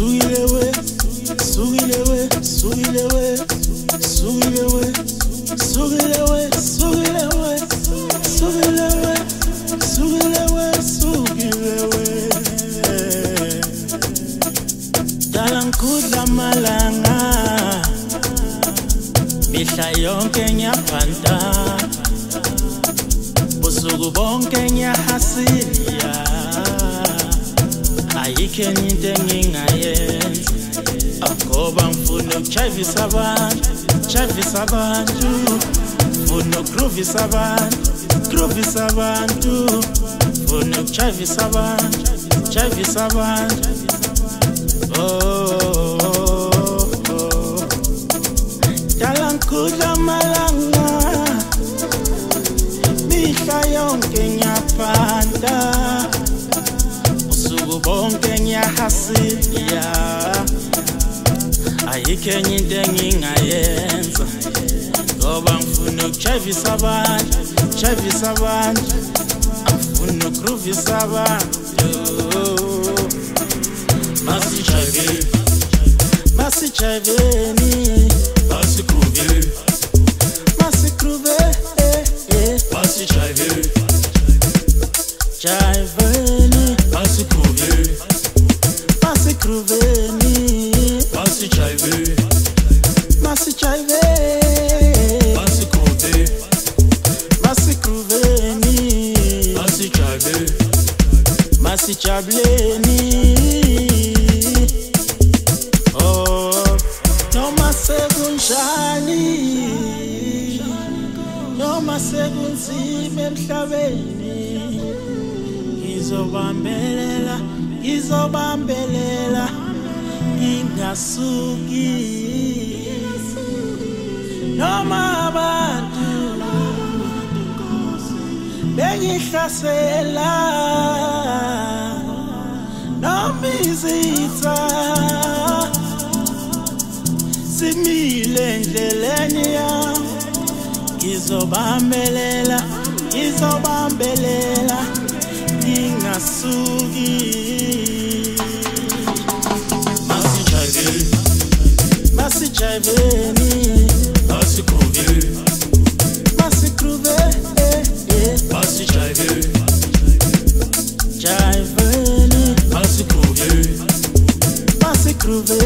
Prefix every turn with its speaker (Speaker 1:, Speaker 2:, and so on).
Speaker 1: Sugilewe, sugilewe, sugilewe, sugilewe, sugilewe, sugilewe, sugilewe, sugilewe, sugilewe. Dalankudla malanga, mihla yonke ngiyaphanda, busuku bonke ngiyahasilia. Ayikho enye into engingayenza ngoba ngifuna ukujayivisa abantu, jayivisa abantu, ngifuna ukugruvisa abantu, gruvisa abantu, ngifuna ukujayivisa abantu, jayivisa abantu. Dala ngikudla malanga, mihla yonke ngiyaphanda, busuku bonke ngiyahasilia. Ayikho enye into engingayenza ngoba ngifuna ukujayivisa abantu, jayivisa abantu, ngifuna ukugruvisa abantu. Masijayiveni, masijayiveni,
Speaker 2: Masigruve,
Speaker 1: masigruve,
Speaker 2: masijayiveni,
Speaker 1: jayiveni,
Speaker 2: masigruve,
Speaker 1: masigruveni,
Speaker 2: masijayiveni,
Speaker 1: masijayiveni,
Speaker 2: masigruve,
Speaker 1: masigruveni,
Speaker 2: masijayiveni,
Speaker 1: masijabuleni. Noma sekunjani, noma sekunzima emhlabeni, ngizobambelela, ngizobambelela, ngingasuki. Noma abantu bengihlasela, noma izitha simile endleleni yami, ngizobambelela, ngizobambelela, ngingasuki.
Speaker 2: masijayiveni,
Speaker 1: Masijayiveni,
Speaker 2: masigruve,
Speaker 1: masigruve,
Speaker 2: masijayiveni,
Speaker 1: jayiveni,
Speaker 2: masigruve,
Speaker 1: masigruve,